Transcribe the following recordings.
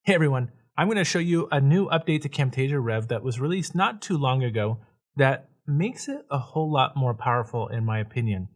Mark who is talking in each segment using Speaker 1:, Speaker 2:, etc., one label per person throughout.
Speaker 1: Hey everyone, I'm going to show you a new update to Camtasia Rev that was released not too long ago that makes it a whole lot more powerful in my opinion.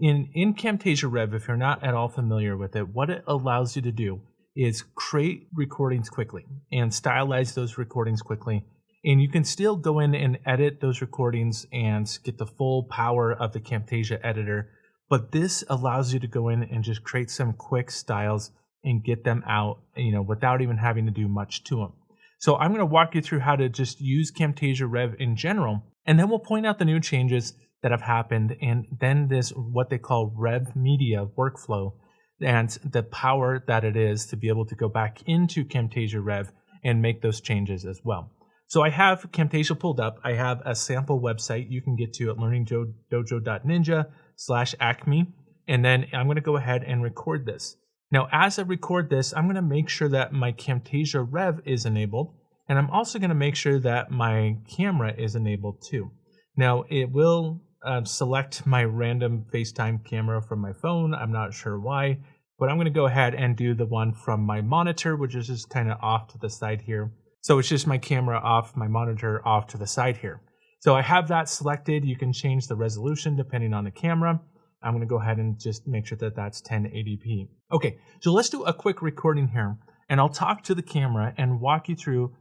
Speaker 1: In Camtasia Rev, if you're not at all familiar with it, what it allows you to do is create recordings quickly and stylize those recordings quickly. And you can still go in and edit those recordings and get the full power of the Camtasia editor. But this allows you to go in and just create some quick styles and get them out, without even having to do much to them. So I'm going to walk you through how to just use Camtasia Rev in general, and then we'll point out the new changes that have happened, and then this what they call Rev Media workflow and the power that it is to be able to go back into Camtasia Rev and make those changes as well. So I have Camtasia pulled up. I have a sample website you can get to at learningdojo.ninja/acme, and then I'm going to go ahead and record this. Now, as I record this, I'm going to make sure that my Camtasia Rev is enabled, and I'm also going to make sure that my camera is enabled too. Now, it will select my random FaceTime camera from my phone. I'm not sure why, but I'm going to go ahead and do the one from my monitor, which is just kind of off to the side here. So it's just my camera off, my monitor off to the side here. So I have that selected. You can change the resolution depending on the camera. I'm going to go ahead and just make sure that that's 1080p. Okay, so let's do a quick recording here, and I'll talk to the camera and walk you through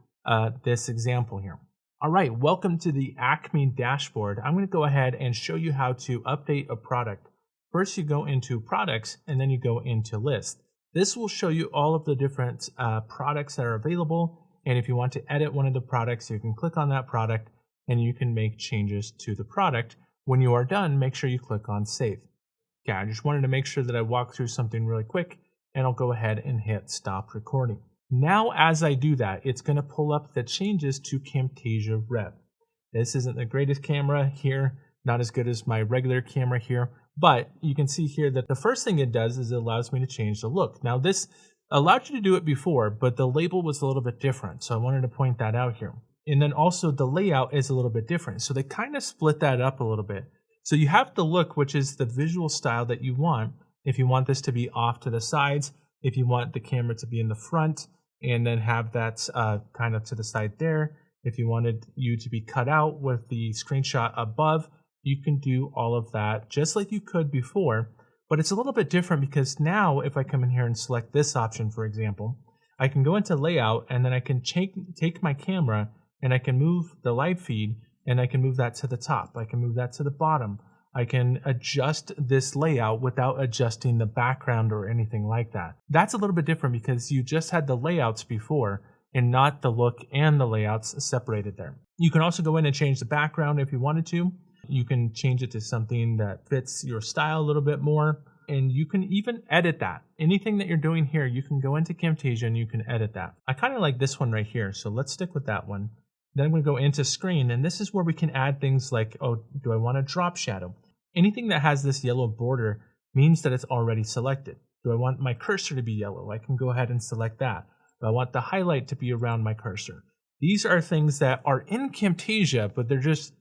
Speaker 1: this example here. All right, welcome to the Acme dashboard. I'm going to go ahead and show you how to update a product. First, you go into products, and then you go into list. This will show you all of the different products that are available, and if you want to edit one of the products, you can click on that product, and you can make changes to the product. When you are done, make sure you click on Save. Okay, I just wanted to make sure that I walk through something really quick, and I'll go ahead and hit Stop Recording. Now, as I do that, it's going to pull up the changes to Camtasia Rev. This isn't the greatest camera here, not as good as my regular camera here, but you can see here that the first thing it does is it allows me to change the look. Now, this allowed you to do it before, but the label was a little bit different, so I wanted to point that out here. And then also the layout is a little bit different. So they kind of split that up a little bit. So you have the look, which is the visual style that you want. If you want this to be off to the sides, if you want the camera to be in the front, and then have that kind of to the side there. If you wanted you to be cut out with the screenshot above, you can do all of that just like you could before. But it's a little bit different because now if I come in here and select this option, for example, I can go into layout and then I can take my camera and I can move the live feed, and I can move that to the top. I can move that to the bottom. I can adjust this layout without adjusting the background or anything like that. That's a little bit different because you just had the layouts before and not the look and the layouts separated there. You can also go in and change the background if you wanted to. You can change it to something that fits your style a little bit more, and you can even edit that. Anything that you're doing here, you can go into Camtasia and you can edit that. I kind of like this one right here, so let's stick with that one. Then I'm going to go into screen, and this is where we can add things like, oh, do I want a drop shadow? Anything that has this yellow border means that it's already selected. Do I want my cursor to be yellow? I can go ahead and select that. Do I want the highlight to be around my cursor? These are things that are in Camtasia, but they're just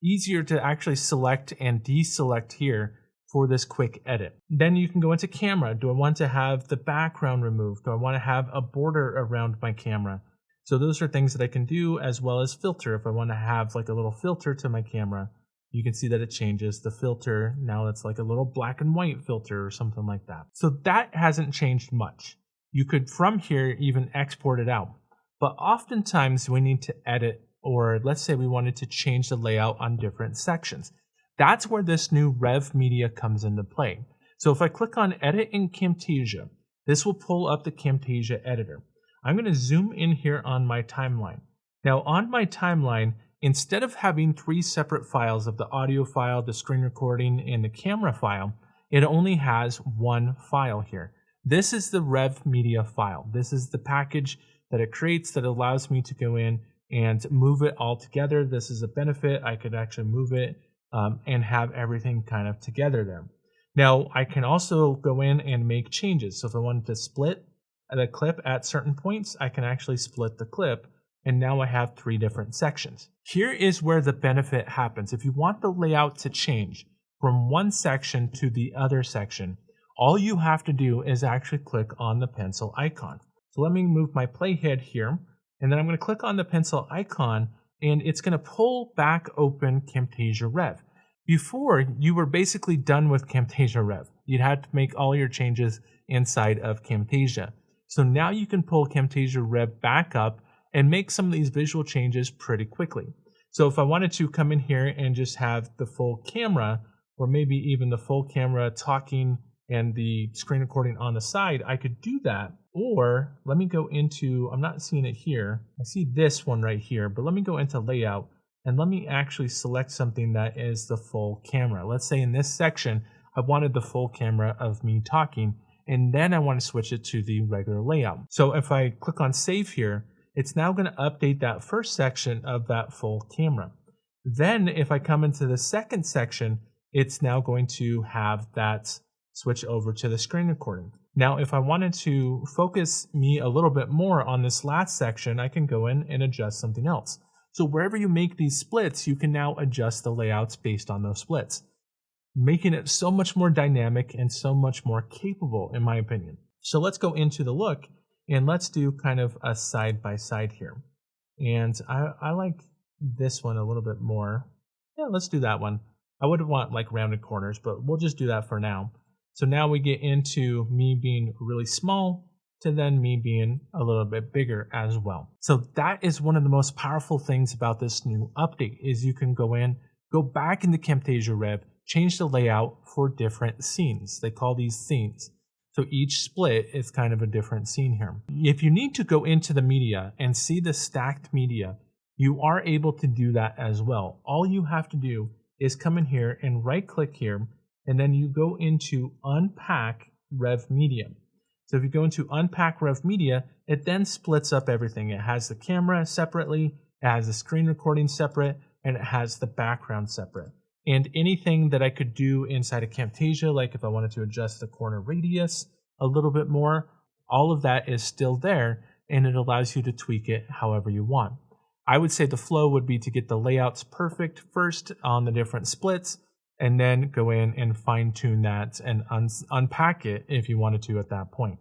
Speaker 1: easier to actually select and deselect here for this quick edit. Then you can go into camera. Do I want to have the background removed? Do I want to have a border around my camera? So those are things that I can do, as well as filter. If I want to have like a little filter to my camera, you can see that it changes the filter. Now it's like a little black and white filter or something like that. So that hasn't changed much. You could from here even export it out. But oftentimes we need to edit, or let's say we wanted to change the layout on different sections. That's where this new Rev Media comes into play. So if I click on Edit in Camtasia, this will pull up the Camtasia editor. I'm going to zoom in here on my timeline. Now on my timeline, instead of having three separate files of the audio file, the screen recording, and the camera file, it only has one file here. This is the Rev Media file. This is the package that it creates that allows me to go in and move it all together. This is a benefit. I could actually move it and have everything kind of together there. Now, I can also go in and make changes. So if I wanted to split the clip at certain points, I can actually split the clip, and now I have three different sections. Here is where the benefit happens. If you want the layout to change from one section to the other section, all you have to do is actually click on the pencil icon. So let me move my playhead here, and then I'm going to click on the pencil icon, and it's going to pull back open Camtasia Rev. Before, you were basically done with Camtasia Rev. You'd had to make all your changes inside of Camtasia. So now you can pull Camtasia Rev back up and make some of these visual changes pretty quickly. So if I wanted to come in here and just have the full camera, or maybe even the full camera talking and the screen recording on the side, I could do that. Or let me go into, I'm not seeing it here. I see this one right here, but let me go into layout and let me actually select something that is the full camera. Let's say in this section, I wanted the full camera of me talking, and then I want to switch it to the regular layout. So if I click on save here, it's now going to update that first section of that full camera. Then if I come into the second section, it's now going to have that switch over to the screen recording. Now, if I wanted to focus me a little bit more on this last section, I can go in and adjust something else. So wherever you make these splits, you can now adjust the layouts based on those splits, making it so much more dynamic and so much more capable, in my opinion. So let's go into the look, and let's do kind of a side by side here. And I like this one a little bit more. Yeah, let's do that one. I wouldn't want like rounded corners, but we'll just do that for now. So now we get into me being really small to then me being a little bit bigger as well. So that is one of the most powerful things about this new update is you can go in, go back into Camtasia Rev, change the layout for different scenes. They call these scenes. So each split is kind of a different scene here. If you need to go into the media and see the stacked media, you are able to do that as well. All you have to do is come in here and right click here, and then you go into Unpack Rev Media. So if you go into Unpack Rev Media, it then splits up everything. It has the camera separately, it has the screen recording separate, and it has the background separate. And anything that I could do inside of Camtasia, like if I wanted to adjust the corner radius a little bit more, all of that is still there, and it allows you to tweak it however you want. I would say the flow would be to get the layouts perfect first on the different splits, and then go in and fine tune that and unpack it if you wanted to at that point.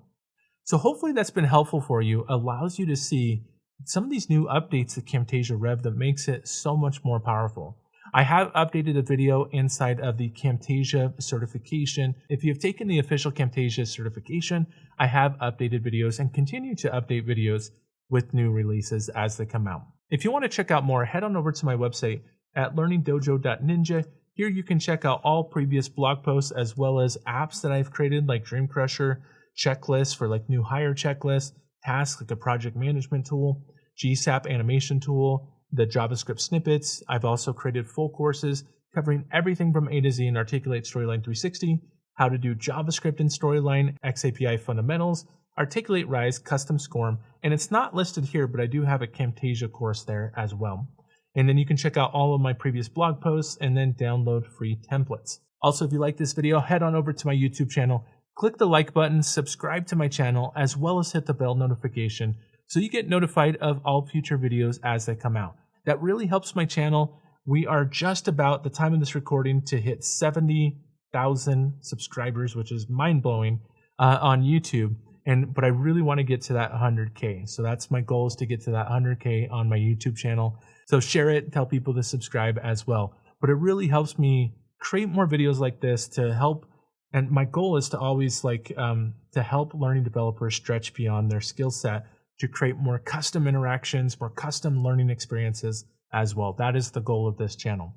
Speaker 1: So hopefully that's been helpful for you, allows you to see some of these new updates to Camtasia Rev that makes it so much more powerful. I have updated a video inside of the Camtasia certification. If you've taken the official Camtasia certification, I have updated videos and continue to update videos with new releases as they come out. If you want to check out more, head on over to my website at learningdojo.ninja. Here you can check out all previous blog posts as well as apps that I've created like Dream Crusher, checklists for like new hire checklists, tasks like a project management tool, GSAP animation tool, the JavaScript snippets. I've also created full courses covering everything from A to Z in Articulate Storyline 360, how to do JavaScript in Storyline, XAPI fundamentals, Articulate Rise, Custom Scorm, and it's not listed here, but I do have a Camtasia course there as well. And then you can check out all of my previous blog posts and then download free templates. Also, if you like this video, head on over to my YouTube channel, click the like button, subscribe to my channel, as well as hit the bell notification so you get notified of all future videos as they come out. That really helps my channel. We are just about the time of this recording to hit 70,000 subscribers, which is mind-blowing on YouTube. But I really want to get to that 100K. So that's my goal, is to get to that 100K on my YouTube channel. So share it, tell people to subscribe as well. But it really helps me create more videos like this to help. And my goal is to always to help learning developers stretch beyond their skill set to create more custom interactions, more custom learning experiences as well. That is the goal of this channel.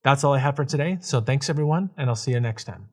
Speaker 1: That's all I have for today. So thanks everyone, and I'll see you next time.